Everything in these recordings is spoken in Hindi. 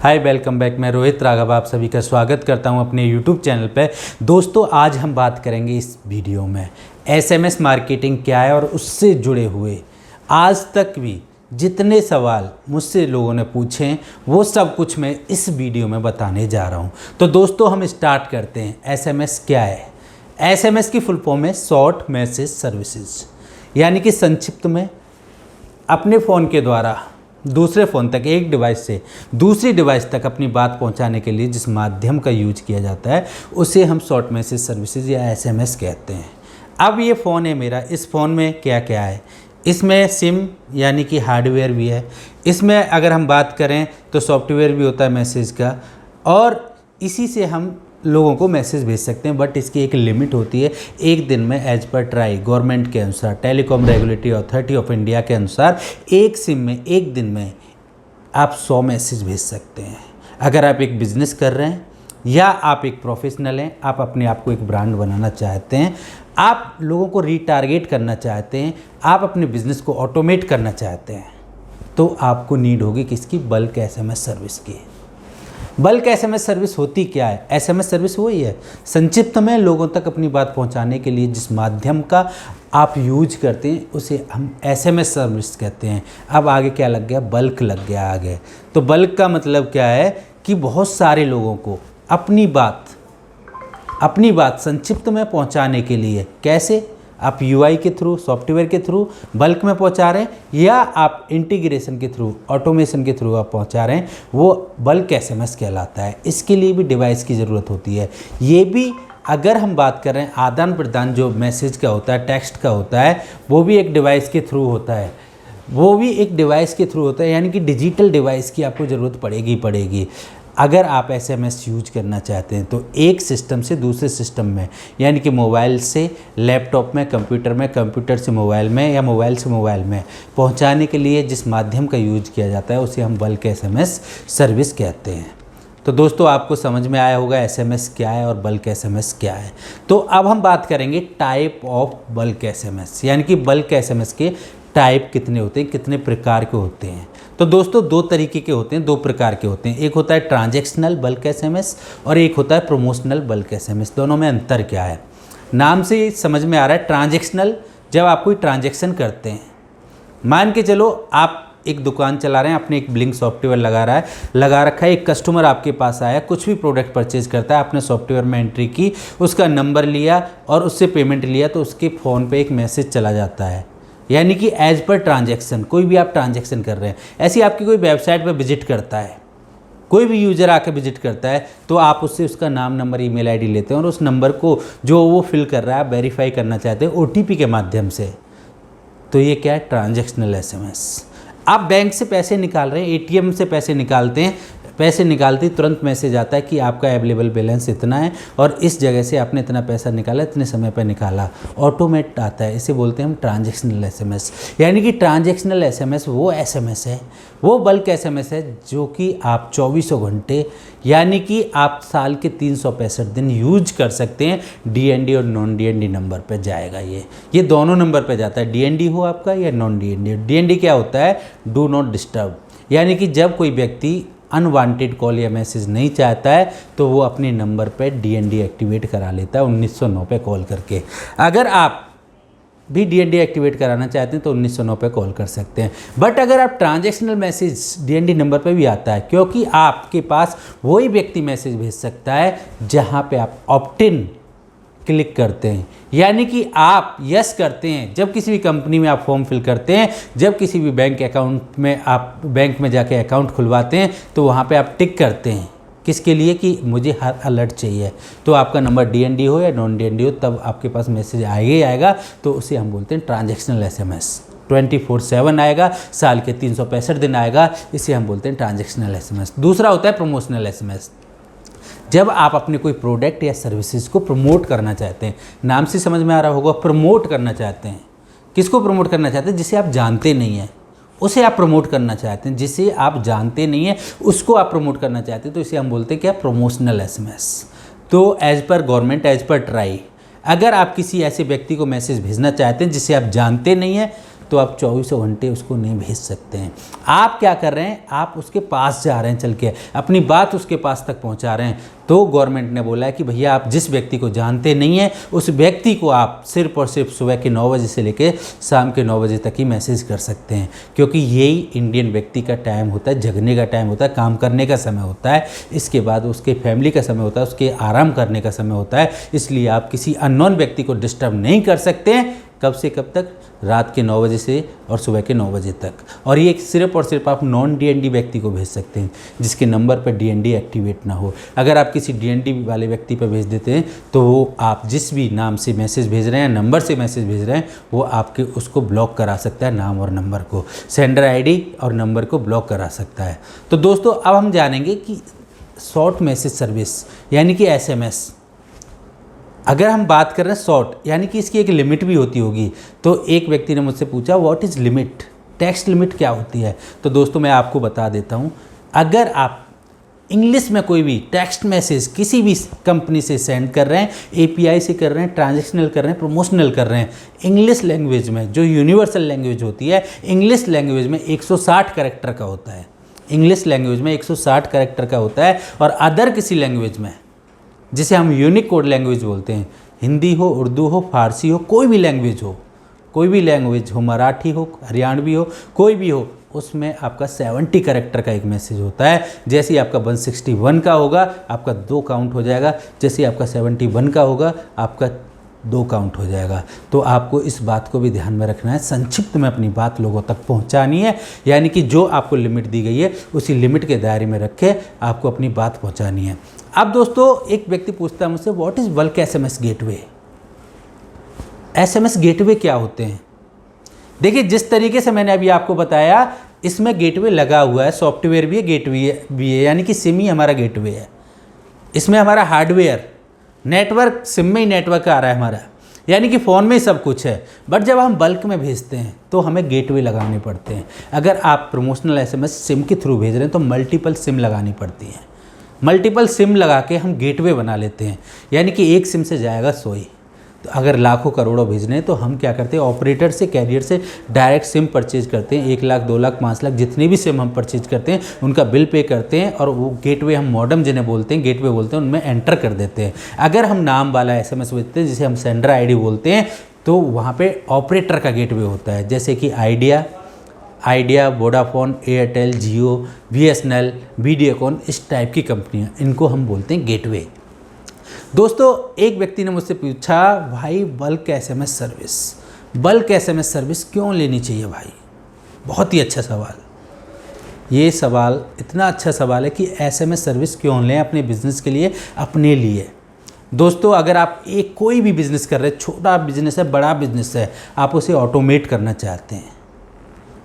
हाय, वेलकम बैक। मैं रोहित राघव आप सभी का स्वागत करता हूं अपने यूट्यूब चैनल पे। दोस्तों, आज हम बात करेंगे इस वीडियो में एसएमएस मार्केटिंग क्या है और उससे जुड़े हुए आज तक भी जितने सवाल मुझसे लोगों ने पूछे हैं वो सब कुछ मैं इस वीडियो में बताने जा रहा हूं। तो दोस्तों, हम स्टार्ट करते हैं। एसएमएस क्या है? एसएमएस की फुल फॉर्म है शॉर्ट मैसेज सर्विसेज, यानी कि संक्षिप्त में अपने फ़ोन के द्वारा दूसरे फ़ोन तक, एक डिवाइस से दूसरी डिवाइस तक अपनी बात पहुंचाने के लिए जिस माध्यम का यूज किया जाता है उसे हम शॉर्ट मैसेज सर्विसेज या एसएमएस कहते हैं। अब ये फ़ोन है मेरा, इस फ़ोन में क्या क्या है? इसमें सिम यानी कि हार्डवेयर भी है। इसमें अगर हम बात करें तो सॉफ्टवेयर भी होता है मैसेज का, और इसी से हम लोगों को मैसेज भेज सकते हैं। बट इसकी एक लिमिट होती है। एक दिन में एज पर ट्राई गवर्नमेंट के अनुसार, telecom regulatory authority of India के अनुसार, एक सिम में एक दिन में आप 100 मैसेज भेज सकते हैं। अगर आप एक बिज़नेस कर रहे हैं या आप एक प्रोफेशनल हैं, आप अपने आप को एक ब्रांड बनाना चाहते हैं, आप लोगों को रीटारगेट करना चाहते हैं, आप अपने बिज़नेस को ऑटोमेट करना चाहते हैं, तो आपको नीड होगी किसकी? बल्क एसएमएस सर्विस की। बल्क एसएमएस सर्विस होती क्या है? एसएमएस सर्विस वही है, संक्षिप्त में लोगों तक अपनी बात पहुंचाने के लिए जिस माध्यम का आप यूज करते हैं उसे हम एसएमएस सर्विस कहते हैं। अब आगे क्या लग गया? बल्क लग गया आगे। तो बल्क का मतलब क्या है कि बहुत सारे लोगों को अपनी बात संक्षिप्त में पहुंचाने के लिए कैसे? आप यूआई के थ्रू, सॉफ्टवेयर के थ्रू बल्क में पहुंचा रहे हैं, या आप इंटीग्रेशन के थ्रू, ऑटोमेशन के थ्रू आप पहुंचा रहे हैं, वो बल्क एसएमएस कहलाता है। इसके लिए भी डिवाइस की ज़रूरत होती है। ये भी अगर हम बात कर रहे हैं आदान प्रदान जो मैसेज का होता है, टेक्स्ट का होता है, वो भी एक डिवाइस के थ्रू होता है। यानी कि डिजिटल डिवाइस की आपको ज़रूरत पड़ेगी। अगर आप एसएमएस यूज करना चाहते हैं तो एक सिस्टम से दूसरे सिस्टम में, यानी कि मोबाइल से लैपटॉप में, कंप्यूटर से मोबाइल में, या मोबाइल से मोबाइल में पहुंचाने के लिए जिस माध्यम का यूज किया जाता है उसे हम बल्क एसएमएस सर्विस कहते हैं। तो दोस्तों, आपको समझ में आया होगा एसएमएस क्या है और बल्क एसएमएस क्या है। तो अब हम बात करेंगे टाइप ऑफ बल्क एसएमएस, यानी कि बल्क एसएमएस के टाइप कितने होते हैं, कितने प्रकार के होते हैं। तो दोस्तों, दो तरीके के होते हैं, दो प्रकार के होते हैं। एक होता है ट्रांजैक्शनल बल्क एसएमएस और एक होता है प्रमोशनल बल्क एसएमएस। दोनों में अंतर क्या है? नाम से ही समझ में आ रहा है। ट्रांजैक्शनल, जब आप कोई ट्रांजैक्शन करते हैं, मान के चलो आप एक दुकान चला रहे हैं, आपने एक ब्लिंक सॉफ्टवेयर लगा रखा है, एक कस्टमर आपके पास आया, कुछ भी प्रोडक्ट परचेज करता है, आपने सॉफ्टवेयर में एंट्री की, उसका नंबर लिया और उससे पेमेंट लिया, तो उसके फ़ोन पे एक मैसेज चला जाता है, यानी कि एज पर ट्रांजैक्शन। कोई भी आप ट्रांजैक्शन कर रहे हैं, ऐसी आपकी कोई वेबसाइट पर विजिट करता है, कोई भी यूज़र आके विजिट करता है, तो आप उससे उसका नाम, नंबर, ईमेल आईडी लेते हैं और उस नंबर को जो वो फिल कर रहा है आप वेरीफाई करना चाहते हैं ओटीपी के माध्यम से। तो ये क्या है? Transactional SMS. आप बैंक से पैसे निकाल रहे हैं, एटीएम से पैसे निकालते हैं, पैसे निकालते तुरंत मैसेज आता है कि आपका अवेलेबल बैलेंस इतना है और इस जगह से आपने इतना पैसा निकाला, इतने समय पर निकाला, ऑटोमेट आता है। इसे बोलते हैं हम ट्रांजैक्शनल एसएमएस। यानी कि ट्रांजैक्शनल एसएमएस वो एसएमएस है, वो बल्क एसएमएस है जो कि आप 24 घंटे, यानी कि आप साल के 365 दिन यूज कर सकते हैं। डीएनडी और नॉन डीएनडी नंबर पर जाएगा। ये दोनों नंबर पर जाता है, डीएनडी हो आपका या नॉन डीएनडी। डीएनडी क्या होता है? डू नॉट डिस्टर्ब, यानी कि जब कोई व्यक्ति अनवांटेड कॉल या मैसेज नहीं चाहता है तो वो अपने नंबर पे डीएनडी एक्टिवेट करा लेता है 1909 पे कॉल करके। अगर आप भी डीएनडी एक्टिवेट कराना चाहते हैं तो 1909 पे कॉल कर सकते हैं। बट अगर आप ट्रांजैक्शनल मैसेज डीएनडी नंबर पे भी आता है, क्योंकि आपके पास वही व्यक्ति मैसेज भेज सकता है जहाँ पे आप ऑप्ट इन क्लिक करते हैं, यानी कि आप यस करते हैं। जब किसी भी कंपनी में आप फॉर्म फिल करते हैं, जब किसी भी बैंक अकाउंट में आप बैंक में जाके अकाउंट खुलवाते हैं, तो वहाँ पे आप टिक करते हैं किसके लिए? कि मुझे हर अलर्ट चाहिए। तो आपका नंबर डीएनडी हो या नॉन डीएनडी हो, तब आपके पास मैसेज आएगा ही आएगा। तो उसे हम बोलते हैं ट्रांजैक्शनल एसएमएस। 24/7 आएगा, साल के 365 दिन आएगा, इसे हम बोलते हैं ट्रांजैक्शनल एसएमएस। दूसरा होता है प्रमोशनल एसएमएस। जब आप अपने कोई प्रोडक्ट या सर्विसेज को प्रमोट करना चाहते हैं, नाम से समझ में आ रहा होगा, प्रमोट करना चाहते हैं। किसको प्रमोट करना चाहते हैं? जिसे आप जानते नहीं हैं उसे आप प्रमोट करना चाहते हैं, जिसे आप जानते नहीं हैं उसको आप प्रमोट करना चाहते हैं, तो इसे हम बोलते हैं क्या? Promotional SMS. तो as per government, as per TRAI, अगर आप किसी ऐसे व्यक्ति को मैसेज भेजना चाहते हैं जिसे आप जानते नहीं हैं, तो आप 24 घंटे उसको नहीं भेज सकते हैं। आप क्या कर रहे हैं, आप उसके पास जा रहे हैं, चल के अपनी बात उसके पास तक पहुंचा रहे हैं। तो गवर्नमेंट ने बोला है कि भैया आप जिस व्यक्ति को जानते नहीं हैं उस व्यक्ति को आप सिर्फ और सिर्फ सुबह के 9 बजे से लेकर शाम के 9 बजे तक ही मैसेज कर सकते हैं, क्योंकि यही इंडियन व्यक्ति का टाइम होता है, जगने का टाइम होता है, काम करने का समय होता है। इसके बाद उसके फैमिली का समय होता है, उसके आराम करने का समय होता है। इसलिए आप किसी अननोन व्यक्ति को डिस्टर्ब नहीं कर सकते हैं। कब से कब तक? रात के 9 बजे से और सुबह के 9 बजे तक। और ये सिर्फ और सिर्फ आप नॉन डीएनडी व्यक्ति को भेज सकते हैं जिसके नंबर पर डीएनडी एक्टिवेट ना हो। अगर आप किसी डीएनडी वाले व्यक्ति पर भेज देते हैं तो वो आप जिस भी नाम से मैसेज भेज रहे हैं, नंबर से मैसेज भेज रहे हैं, वो आपके उसको ब्लॉक करा सकता है, नाम और नंबर को, सेंडर आईडी और नंबर को ब्लॉक करा सकता है। तो दोस्तों अब हम जानेंगे कि शॉर्ट मैसेज सर्विस यानी कि एसएमएस, अगर हम बात कर रहे हैं शॉर्ट यानी कि इसकी एक लिमिट भी होती होगी। तो एक व्यक्ति ने मुझसे पूछा what is limit, text limit क्या होती है? तो दोस्तों मैं आपको बता देता हूँ। अगर आप इंग्लिश में कोई भी टेक्स्ट मैसेज किसी भी कंपनी से सेंड कर रहे हैं, एपीआई से कर रहे हैं, ट्रांजैक्शनल कर रहे हैं, प्रमोशनल कर रहे हैं, इंग्लिश लैंग्वेज में जो यूनिवर्सल लैंग्वेज होती है, इंग्लिश लैंग्वेज में 160 कैरेक्टर का होता है, इंग्लिश लैंग्वेज में 160 कैरेक्टर का होता है। और अदर किसी लैंग्वेज में जिसे हम यूनिक कोड लैंग्वेज बोलते हैं, हिंदी हो, उर्दू हो, फारसी हो, कोई भी लैंग्वेज हो, कोई भी लैंग्वेज हो, मराठी हो, हरियाणवी हो, कोई भी हो, उसमें आपका 70 कैरेक्टर का एक मैसेज होता है। जैसे ही आपका 161 का होगा आपका 2 काउंट हो जाएगा, जैसे ही आपका 71 का होगा आपका 2 काउंट हो जाएगा। तो आपको इस बात को भी ध्यान में रखना है, संक्षिप्त में अपनी बात लोगों तक पहुंचानी है, यानी कि जो आपको लिमिट दी गई है उसी लिमिट के दायरे में रख के आपको अपनी बात पहुंचानी है। अब दोस्तों एक व्यक्ति पूछता है मुझसे what is bulk SMS gateway, SMS gateway क्या होते हैं? देखिए जिस तरीके से मैंने अभी आपको बताया इसमें गेटवे लगा हुआ है, सॉफ्टवेयर भी है, गेटवे भी है, यानी कि सिम ही हमारा गेटवे है। इसमें हमारा हार्डवेयर नेटवर्क सिम में ही नेटवर्क आ रहा है हमारा, यानी कि फ़ोन में ही सब कुछ है। बट जब हम बल्क में भेजते हैं तो हमें गेटवे लगाने पड़ते हैं। अगर आप प्रमोशनल एसएमएस सिम के थ्रू भेज रहे हैं तो मल्टीपल सिम लगानी पड़ती हैं। मल्टीपल सिम लगा के हम गेटवे बना लेते हैं, यानी कि एक सिम से जाएगा 100 ही। तो अगर लाखों करोड़ों भेजने हैं तो हम क्या करते हैं, ऑपरेटर से, कैरियर से डायरेक्ट सिम परचेज करते हैं। 1 लाख, 2 लाख, 5 लाख जितनी भी सिम हम परचेज करते हैं उनका बिल पे करते हैं और वो गेटवे हम मॉडम जिन्हें बोलते हैं, गेटवे बोलते हैं, उनमें एंटर कर देते हैं। अगर हम नाम वाला एसएमएस भेजते हैं जिसे हम सेंडर आईडी बोलते हैं तो वहाँ पे ऑपरेटर का गेटवे होता है, जैसे कि आइडिया, वोडाफोन, एयरटेल, जियो, बीएसएनएल, वीडियोकॉन, इस टाइप की कंपनियाँ, इनको हम बोलते हैं गेटवे। दोस्तों एक व्यक्ति ने मुझसे पूछा भाई बल्क एसएमएस सर्विस क्यों लेनी चाहिए भाई? बहुत ही अच्छा सवाल। ये सवाल इतना अच्छा सवाल है कि एसएमएस सर्विस क्यों लें अपने बिजनेस के लिए, अपने लिए। दोस्तों अगर आप एक कोई भी बिज़नेस कर रहे हैं, छोटा बिजनेस है, बड़ा बिजनेस है, आप उसे ऑटोमेट करना चाहते हैं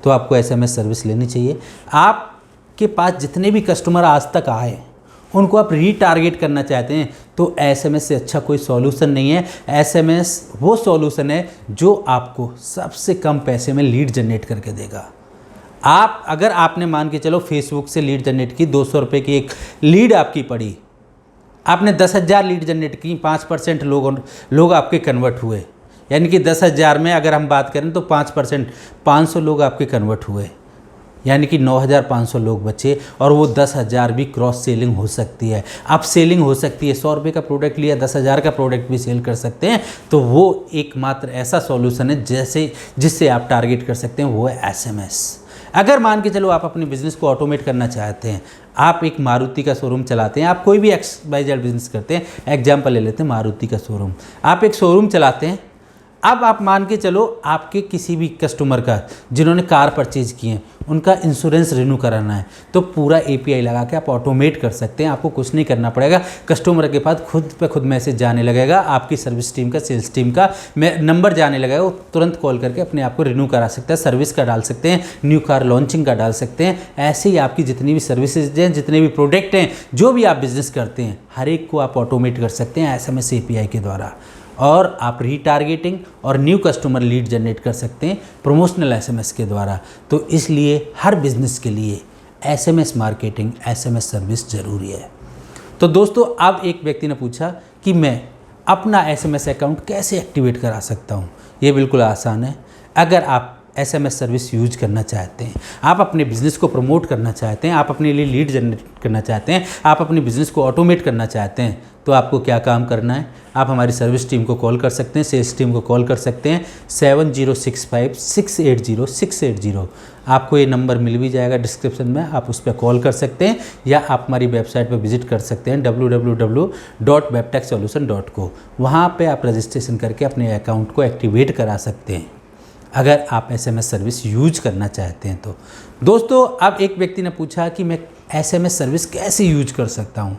तो आपको एसएमएस सर्विस लेनी चाहिए। आपके पास जितने भी कस्टमर आज तक आए उनको आप रीटारगेट करना चाहते हैं तो एसएमएस से अच्छा कोई सॉल्यूशन नहीं है। एसएमएस वो सॉल्यूशन है जो आपको सबसे कम पैसे में लीड जनरेट करके देगा। अगर आपने मान के चलो फेसबुक से लीड जनरेट की, 200 रुपये की एक लीड आपकी पड़ी, आपने 10,000 लीड जनरेट की, 5% लोग आपके कन्वर्ट हुए, यानी कि 10,000 में अगर हम बात करें तो 5%, 500 लोग आपके कन्वर्ट हुए, यानी कि 9,500 लोग बचे और वो 10,000 भी क्रॉस सेलिंग हो सकती है, अप सेलिंग हो सकती है। 100 रुपये का प्रोडक्ट लिया, 10,000 का प्रोडक्ट भी सेल कर सकते हैं। तो वो एकमात्र ऐसा सॉल्यूशन है जिससे आप टारगेट कर सकते हैं, वो है एसएमएस। अगर मान के चलो आप अपने बिज़नेस को ऑटोमेट करना चाहते हैं, आप एक मारुति का शोरूम चलाते हैं, आप कोई भी XYZ बिज़नेस करते हैं, एग्जाम्पल ले लेते हैं मारुति का शोरूम, आप एक शोरूम चलाते हैं। अब आप मान के चलो आपके किसी भी कस्टमर का जिन्होंने कार परचेज की है उनका इंश्योरेंस रिन्यू कराना है, तो पूरा API लगा के आप ऑटोमेट कर सकते हैं। आपको कुछ नहीं करना पड़ेगा, कस्टमर के पास खुद मैसेज जाने लगेगा, आपकी सर्विस टीम का, सेल्स टीम का नंबर जाने लगेगा, वो तुरंत कॉल करके अपने आप को रिन्यू करा सकता है, सर्विस का डाल सकते हैं, न्यू कार लॉन्चिंग का डाल सकते हैं। ऐसे ही आपकी जितनी भी सर्विसेज हैं, जितने भी प्रोडक्ट हैं, जो भी आप बिज़नेस करते हैं, हर एक को आप ऑटोमेट कर सकते हैं SMS API के द्वारा। और आप रीटारगेटिंग और न्यू कस्टमर लीड जनरेट कर सकते हैं प्रमोशनल SMS के द्वारा। तो इसलिए हर बिज़नेस के लिए SMS मार्केटिंग, SMS सर्विस ज़रूरी है। तो दोस्तों अब एक व्यक्ति ने पूछा कि मैं अपना SMS अकाउंट कैसे एक्टिवेट करा सकता हूँ। ये बिल्कुल आसान है। अगर आप एसएमएस सर्विस यूज करना चाहते हैं, आप अपने बिज़नेस को प्रमोट करना चाहते हैं, आप अपने लिए लीड जनरेट करना चाहते हैं, आप अपने बिज़नेस को ऑटोमेट करना चाहते हैं, तो आपको क्या काम करना है, आप हमारी सर्विस टीम को कॉल कर सकते हैं, सेल्स टीम को कॉल कर सकते हैं 7065680680। आपको ये नंबर मिल भी जाएगा डिस्क्रिप्शन में, आप उस पर कॉल कर सकते हैं या आप हमारी वेबसाइट पर विजिट कर सकते हैं www.webtechsolution.co। वहाँ पे आप रजिस्ट्रेशन करके अपने अकाउंट को एक्टिवेट करा सकते हैं अगर आप एसएमएस सर्विस यूज करना चाहते हैं तो। दोस्तों, अब एक व्यक्ति ने पूछा कि मैं एसएमएस सर्विस कैसे यूज कर सकता हूँ,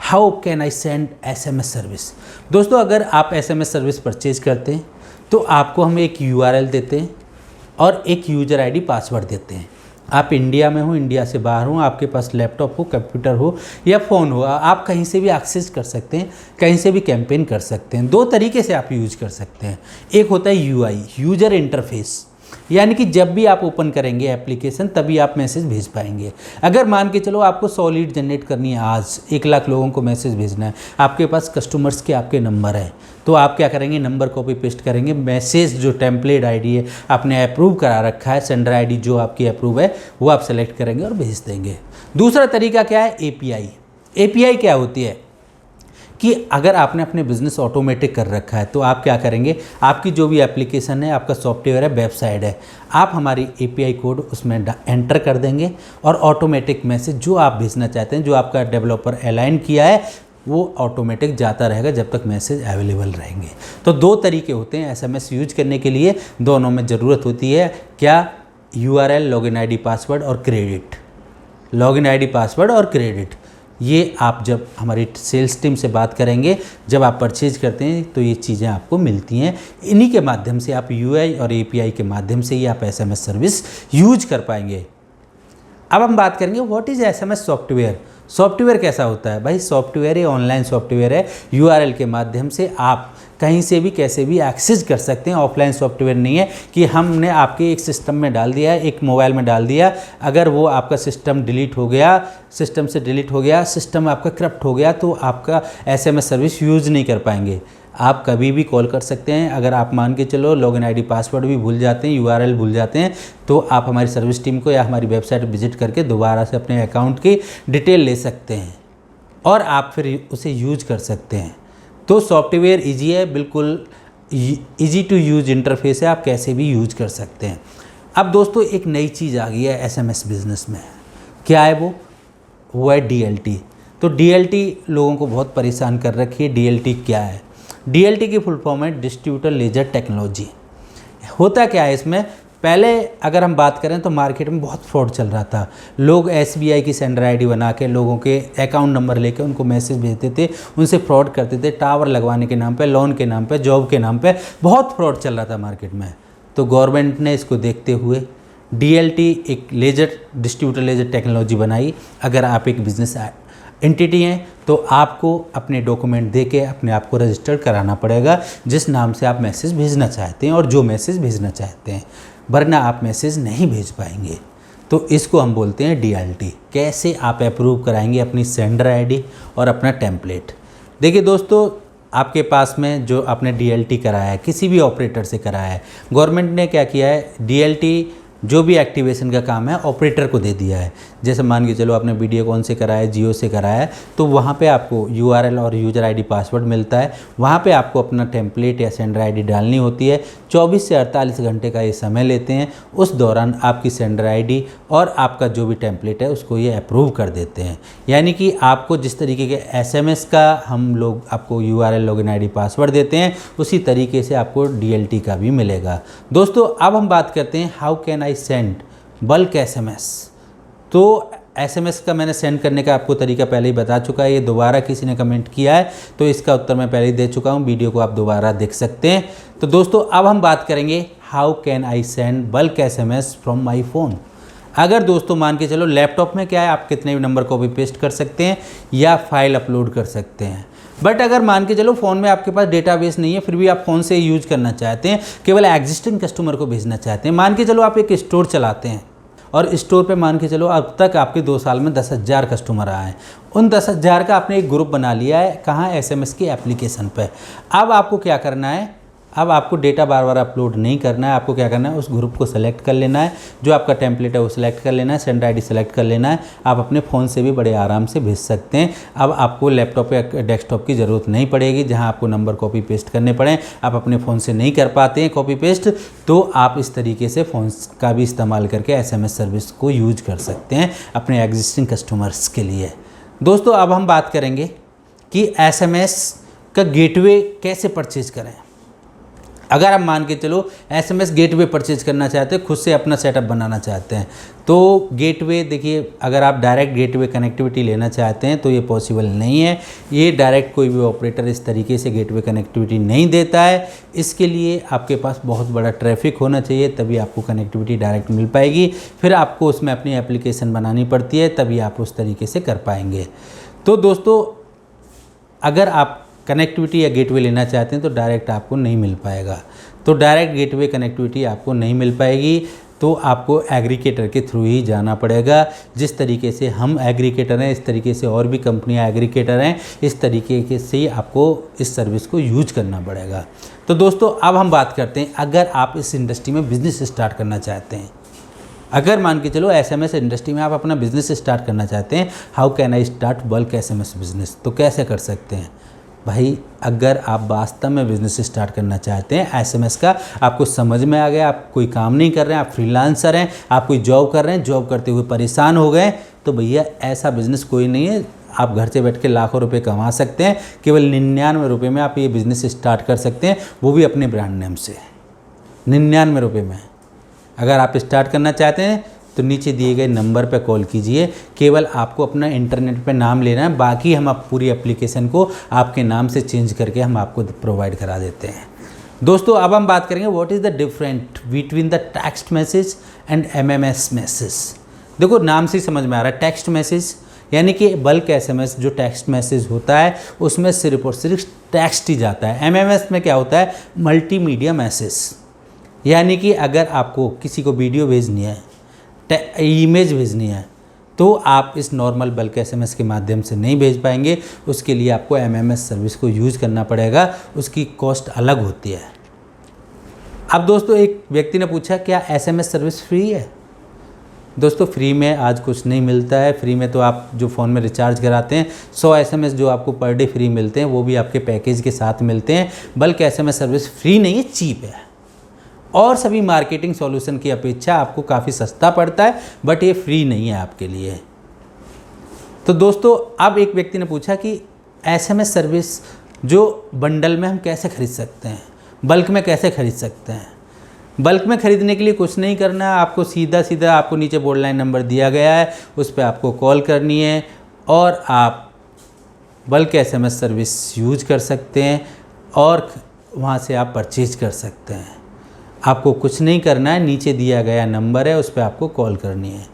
how can I send SMS service. दोस्तों, अगर आप एसएमएस सर्विस परचेज करते हैं तो आपको हम एक यूआरएल देते हैं और एक यूज़र आईडी पासवर्ड देते हैं। आप इंडिया में हो, इंडिया से बाहर हो, आपके पास लैपटॉप हो, कंप्यूटर हो या फ़ोन हो, आप कहीं से भी एक्सेस कर सकते हैं, कहीं से भी कैंपेन कर सकते हैं। दो तरीके से आप यूज कर सकते हैं। एक होता है यूआई, यूजर इंटरफेस, यानी कि जब भी आप ओपन करेंगे एप्लीकेशन तभी आप मैसेज भेज पाएंगे। अगर मान के चलो आपको 100 लीड जनरेट करनी है, आज 1 लाख लोगों को मैसेज भेजना है, आपके पास कस्टमर्स के आपके नंबर है, तो आप क्या करेंगे, नंबर कॉपी पेस्ट करेंगे, मैसेज जो टेम्पलेट आईडी है आपने अप्रूव करा रखा है, सेंडर आईडी जो आपकी अप्रूव है वो आप सेलेक्ट करेंगे और भेज देंगे। दूसरा तरीका क्या है, एपीआई। एपीआई क्या होती है कि अगर आपने अपने बिज़नेस ऑटोमेटिक कर रखा है तो आप क्या करेंगे, आपकी जो भी एप्लीकेशन है, आपका सॉफ्टवेयर है, वेबसाइट है, आप हमारी एपीआई कोड उसमें एंटर कर देंगे और ऑटोमेटिक मैसेज जो आप भेजना चाहते हैं, जो आपका डेवलपर अलाइन किया है, वो ऑटोमेटिक जाता रहेगा जब तक मैसेज अवेलेबल रहेंगे। तो दो तरीके होते हैं एसएमएस यूज करने के लिए, दोनों में ज़रूरत होती है क्या, यूआरएल, लॉगिन आईडी, पासवर्ड और क्रेडिट। लॉगिन आईडी, पासवर्ड और क्रेडिट, ये आप जब हमारी सेल्स टीम से बात करेंगे, जब आप परचेज करते हैं तो ये चीज़ें आपको मिलती हैं। इन्हीं के माध्यम से आप यूआई और एपीआई के माध्यम से ही आप एसएमएस सर्विस यूज कर पाएंगे। अब हम बात करेंगे what is SMS software. Software कैसा होता है भाई, सॉफ्टवेयर ये ऑनलाइन सॉफ्टवेयर है, यूआरएल के माध्यम से आप कहीं से भी कैसे भी एक्सेस कर सकते हैं। ऑफलाइन सॉफ्टवेयर नहीं है कि हमने आपके एक सिस्टम में डाल दिया, एक मोबाइल में डाल दिया, अगर वो आपका सिस्टम डिलीट हो गया, सिस्टम से डिलीट हो गया, सिस्टम आपका करप्ट हो गया, तो आपका एसएमएस सर्विस यूज़ नहीं कर पाएंगे। आप कभी भी कॉल कर सकते हैं। अगर आप मान के चलो लॉगिन आईडी, पासवर्ड भी भूल जाते हैं, यूआरएल भूल जाते हैं, तो आप हमारी सर्विस टीम को या हमारी वेबसाइट विजिट करके दोबारा से अपने अकाउंट की डिटेल ले सकते हैं और आप फिर उसे यूज कर सकते हैं। तो सॉफ्टवेयर ईजी है, बिल्कुल ईजी टू यूज इंटरफेस है, आप कैसे भी यूज कर सकते हैं। अब दोस्तों, एक नई चीज़ आ गई है एसएमएस बिजनेस में। क्या है वो है डीएलटी। तो डीएलटी लोगों को बहुत परेशान कर रखी है। डीएलटी क्या है? डीएलटी की फुल फॉर्म है डिस्ट्रीब्यूटर लेजर टेक्नोलॉजी। होता क्या है इसमें, पहले अगर हम बात करें तो मार्केट में बहुत फ्रॉड चल रहा था। लोग एसबीआई की सेंडर आईडी बना के लोगों के अकाउंट नंबर लेके उनको मैसेज भेजते थे, उनसे फ्रॉड करते थे, टावर लगवाने के नाम पे, लोन के नाम पे, जॉब के नाम पे बहुत फ्रॉड चल रहा था मार्केट में। तो गवर्नमेंट ने इसको देखते हुए डीएलटी एक लेजर डिस्ट्रीब्यूटर लेजर टेक्नोलॉजी बनाई। अगर आप एक बिजनेस एंटिटी हैं तो आपको अपने डॉक्यूमेंट दे के अपने आप को रजिस्टर कराना पड़ेगा जिस नाम से आप मैसेज भेजना चाहते हैं और जो मैसेज भेजना चाहते हैं, वरना आप मैसेज नहीं भेज पाएंगे। तो इसको हम बोलते हैं डीएलटी। कैसे आप अप्रूव कराएंगे अपनी सेंडर आईडी और अपना टेम्पलेट। देखिए दोस्तों, आपके पास में जो आपने डीएलटी कराया है, किसी भी ऑपरेटर से कराया है, गवर्नमेंट ने क्या किया है, डीएलटी जो भी एक्टिवेशन का काम है ऑपरेटर को दे दिया है। जैसे मान के चलो आपने वीडियोकॉन से कराया है, जियो से कराया है, तो वहाँ पे आपको यूआरएल और यूज़र आईडी पासवर्ड मिलता है। वहाँ पे आपको अपना टेम्पलेट या सेंडर आईडी डालनी होती है। 24 से 48 घंटे का ये समय लेते हैं। उस दौरान आपकी सेंडर आईडी और आपका जो भी टेम्पलेट है उसको ये अप्रूव कर देते हैं। यानी कि आपको जिस तरीके के एसएमएस का हम लोग आपको यूआरएल, लॉगिन आईडी, पासवर्ड देते हैं, उसी तरीके से आपको डीएलटी का भी मिलेगा। दोस्तों, अब हम बात करते हैं how can I send bulk SMS. तो एसएमएस का मैंने सेंड करने का आपको तरीका पहले ही बता चुका है। ये दोबारा किसी ने कमेंट किया है तो इसका उत्तर मैं पहले ही दे चुका हूँ, वीडियो को आप दोबारा देख सकते हैं। तो दोस्तों, अब हम बात करेंगे how can I send bulk SMS from my phone. अगर दोस्तों मान के चलो लैपटॉप में क्या है, आप कितने भी नंबर कॉपी पेस्ट कर सकते हैं या फाइल अपलोड कर सकते हैं। बट अगर मान के चलो फ़ोन में आपके पास डेटाबेस नहीं है, फिर भी आप फ़ोन से यूज करना चाहते हैं, केवल एग्जिस्टिंग कस्टमर को भेजना चाहते हैं। मान के चलो आप एक स्टोर चलाते हैं और स्टोर पे मान के चलो अब तक आपके 2 साल में 10,000 कस्टमर आए हैं। उन 10,000 का आपने एक ग्रुप बना लिया है, कहाँ, एसएमएस की एप्लीकेशन पे। अब आपको क्या करना है, अब आपको डेटा बार बार अपलोड नहीं करना है। आपको क्या करना है, उस ग्रुप को सेलेक्ट कर लेना है, जो आपका टेम्पलेट है वो सिलेक्ट कर लेना है, सेंड आईडी सेलेक्ट कर लेना है। आप अपने फ़ोन से भी बड़े आराम से भेज सकते हैं। अब आपको लैपटॉप या डेस्कटॉप की ज़रूरत नहीं पड़ेगी जहां आपको नंबर कॉपी पेस्ट करने पड़े। आप अपने फ़ोन से नहीं कर पाते हैं कॉपी पेस्ट, तो आप इस तरीके से फ़ोन का भी इस्तेमाल करके SMS सर्विस को यूज कर सकते हैं अपने एग्जिस्टिंग कस्टमर्स के लिए। दोस्तों अब हम बात करेंगे कि SMS का गेटवे कैसे परचेज करें। अगर आप मान के चलो SMS गेटवे परचेज करना चाहते हैं, खुद से अपना सेटअप बनाना चाहते हैं, तो गेटवे देखिए, अगर आप डायरेक्ट गेटवे कनेक्टिविटी लेना चाहते हैं तो ये पॉसिबल नहीं है। ये डायरेक्ट कोई भी ऑपरेटर इस तरीके से गेटवे कनेक्टिविटी नहीं देता है। इसके लिए आपके पास बहुत बड़ा ट्रैफिक होना चाहिए, तभी आपको कनेक्टिविटी डायरेक्ट मिल पाएगी। फिर आपको उसमें अपनी एप्लीकेशन बनानी पड़ती है, तभी आप उस तरीके से कर पाएंगे। तो दोस्तों अगर आप कनेक्टिविटी या गेटवे लेना चाहते हैं तो डायरेक्ट आपको नहीं मिल पाएगा। तो डायरेक्ट गेटवे कनेक्टिविटी आपको नहीं मिल पाएगी, तो आपको एग्रीगेटर के थ्रू ही जाना पड़ेगा। जिस तरीके से हम एग्रीगेटर हैं, इस तरीके से और भी कंपनियां एग्रीगेटर हैं, इस तरीके से ही आपको इस सर्विस को यूज करना पड़ेगा। तो दोस्तों अब हम बात करते हैं, अगर आप इस इंडस्ट्री में बिज़नेस स्टार्ट करना चाहते हैं, अगर मान के चलो SMS इंडस्ट्री में आप अपना बिज़नेस स्टार्ट करना चाहते हैं, how can I start bulk SMS business, तो कैसे कर सकते हैं भाई। अगर आप वास्तव में बिज़नेस स्टार्ट करना चाहते हैं SMS का, आपको समझ में आ गया, आप कोई काम नहीं कर रहे हैं, आप फ्रीलांसर हैं, आप कोई जॉब कर रहे हैं, जॉब करते हुए परेशान हो गए, तो भैया ऐसा बिज़नेस कोई नहीं है। आप घर से बैठ के लाखों रुपए कमा सकते हैं। केवल 99 रुपये में आप ये बिज़नेस स्टार्ट कर सकते हैं, वो भी अपने ब्रांड नेम से 99 रुपये में। अगर आप स्टार्ट करना चाहते हैं तो नीचे दिए गए नंबर पर कॉल कीजिए। केवल आपको अपना इंटरनेट पे नाम लेना है, बाकी हम आप पूरी एप्लीकेशन को आपके नाम से चेंज करके हम आपको प्रोवाइड करा देते हैं। दोस्तों अब हम बात करेंगे what is the different between the text message and MMS message. देखो नाम से ही समझ में आ रहा है, टेक्स्ट मैसेज यानी कि बल्क SMS जो टेक्स्ट मैसेज होता है उसमें सिर्फ और सिर्फ टेक्स्ट ही जाता है। MMS में क्या होता है, मल्टीमीडिया मैसेज, यानी कि अगर आपको किसी को वीडियो भेजनी है, इमेज भेजनी है, तो आप इस नॉर्मल बल्क SMS के माध्यम से नहीं भेज पाएंगे। उसके लिए आपको MMS सर्विस को यूज़ करना पड़ेगा, उसकी कॉस्ट अलग होती है। अब दोस्तों एक व्यक्ति ने पूछा क्या SMS सर्विस फ्री है। दोस्तों फ्री में आज कुछ नहीं मिलता है। फ्री में तो आप जो फ़ोन में रिचार्ज कराते हैं 100 SMS जो आपको पर डे फ्री मिलते हैं, वो भी आपके पैकेज के साथ मिलते हैं। बल्क SMS सर्विस फ्री नहीं है, चीप है, और सभी मार्केटिंग सॉल्यूशन की अपेक्षा आपको काफ़ी सस्ता पड़ता है, बट ये फ्री नहीं है आपके लिए। तो दोस्तों अब एक व्यक्ति ने पूछा कि SMS सर्विस जो बंडल में हम कैसे खरीद सकते हैं, बल्क में कैसे खरीद सकते हैं। बल्क में ख़रीदने के लिए कुछ नहीं करना है, आपको सीधा आपको नीचे बोर्ड लाइन नंबर दिया गया है, उस पर आपको कॉल करनी है और आप बल्क SMS सर्विस यूज कर सकते हैं और वहाँ से आप परचेज कर सकते हैं। आपको कुछ नहीं करना है, नीचे दिया गया नंबर है, उस पर आपको कॉल करनी है।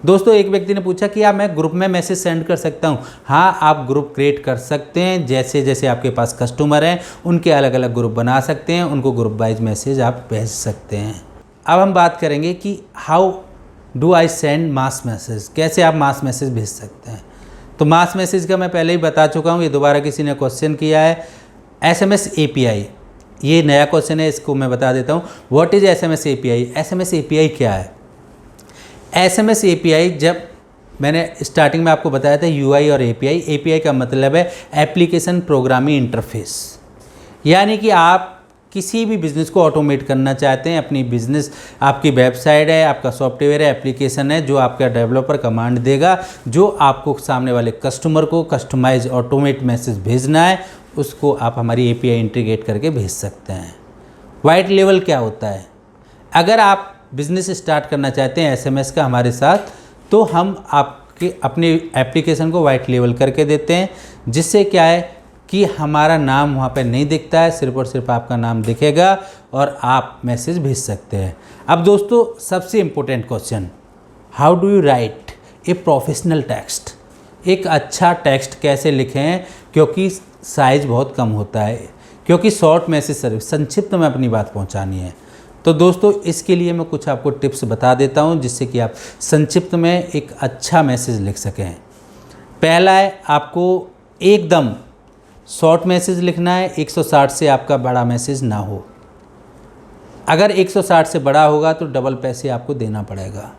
दोस्तों एक व्यक्ति ने पूछा कि मैं ग्रुप में मैसेज सेंड कर सकता हूं। हाँ, आप ग्रुप क्रिएट कर सकते हैं। जैसे जैसे आपके पास कस्टमर हैं उनके अलग अलग ग्रुप बना सकते हैं, उनको ग्रुप वाइज मैसेज आप भेज सकते हैं। अब हम बात करेंगे कि how do I send mass message, कैसे आप मास मैसेज भेज सकते हैं। तो मास मैसेज का मैं पहले ही बता चुका हूँ, ये दोबारा किसी ने क्वेश्चन किया है। SMS API, ये नया क्वेश्चन है, इसको मैं बता देता हूँ। What is SMS API। SMS API क्या है। SMS API जब मैंने स्टार्टिंग में आपको बताया था UI और API का मतलब है एप्लीकेशन प्रोग्रामिंग इंटरफेस, यानी कि आप किसी भी बिज़नेस को ऑटोमेट करना चाहते हैं। अपनी बिज़नेस, आपकी वेबसाइट है, आपका सॉफ्टवेयर है, एप्लीकेशन है, जो आपका डेवलपर कमांड देगा, जो आपको सामने वाले कस्टमर को कस्टमाइज ऑटोमेट मैसेज भेजना है, उसको आप हमारी API इंटीग्रेट करके भेज सकते हैं। वाइट लेवल क्या होता है, अगर आप बिज़नेस स्टार्ट करना चाहते हैं SMS का हमारे साथ, तो हम आपके अपनी एप्लीकेशन को वाइट लेवल करके देते हैं, जिससे क्या है कि हमारा नाम वहाँ पे नहीं दिखता है, सिर्फ और सिर्फ आपका नाम दिखेगा और आप मैसेज भेज सकते हैं। अब दोस्तों सबसे important question, how do you right a professional text. एक अच्छा टेक्स्ट कैसे लिखें, क्योंकि साइज़ बहुत कम होता है, क्योंकि शॉर्ट मैसेज सर्विस संक्षिप्त में अपनी बात पहुंचानी है। तो दोस्तों इसके लिए मैं कुछ आपको टिप्स बता देता हूं, जिससे कि आप संक्षिप्त में एक अच्छा मैसेज लिख सकें। पहला है, आपको एकदम शॉर्ट मैसेज लिखना है, 160 से आपका बड़ा मैसेज ना हो। अगर 160 से बड़ा होगा तो डबल पैसे आपको देना पड़ेगा।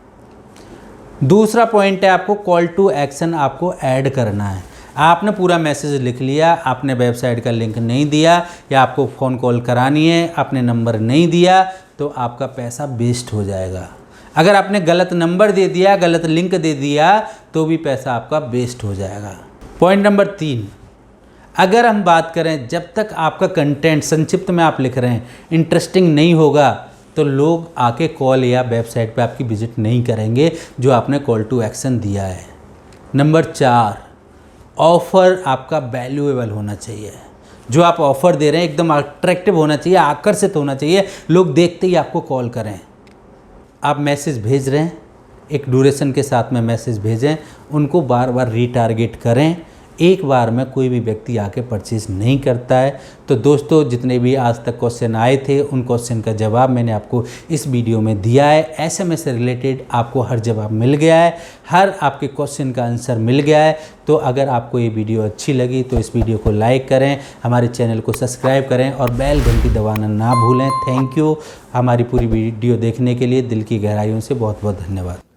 दूसरा पॉइंट है आपको कॉल टू एक्शन आपको ऐड करना है। आपने पूरा मैसेज लिख लिया, आपने वेबसाइट का लिंक नहीं दिया या आपको फ़ोन कॉल करानी है, आपने नंबर नहीं दिया, तो आपका पैसा वेस्ट हो जाएगा। अगर आपने गलत नंबर दे दिया, गलत लिंक दे दिया, तो भी पैसा आपका वेस्ट हो जाएगा। पॉइंट नंबर 3, अगर हम बात करें, जब तक आपका कंटेंट संक्षिप्त में आप लिख रहे हैं इंटरेस्टिंग नहीं होगा तो लोग आके कॉल या वेबसाइट पे आपकी विजिट नहीं करेंगे जो आपने कॉल टू एक्शन दिया है। नंबर 4, ऑफ़र आपका वैल्यूएबल होना चाहिए। जो आप ऑफ़र दे रहे हैं एकदम अट्रैक्टिव होना चाहिए, आकर्षित होना चाहिए, लोग देखते ही आपको कॉल करें। आप मैसेज भेज रहे हैं, एक ड्यूरेशन के साथ में मैसेज भेजें, उनको बार बार रीटारगेट करें। एक बार में कोई भी व्यक्ति आके परचेज़ नहीं करता है। तो दोस्तों, जितने भी आज तक क्वेश्चन आए थे उन क्वेश्चन का जवाब मैंने आपको इस वीडियो में दिया है। एसएमएस से रिलेटेड आपको हर जवाब मिल गया है, हर आपके क्वेश्चन का आंसर मिल गया है। तो अगर आपको ये वीडियो अच्छी लगी तो इस वीडियो को लाइक करें, हमारे चैनल को सब्सक्राइब करें और बेल घंटी दबाना ना भूलें। Thank you. हमारी पूरी वीडियो देखने के लिए दिल की गहराइयों से बहुत बहुत धन्यवाद।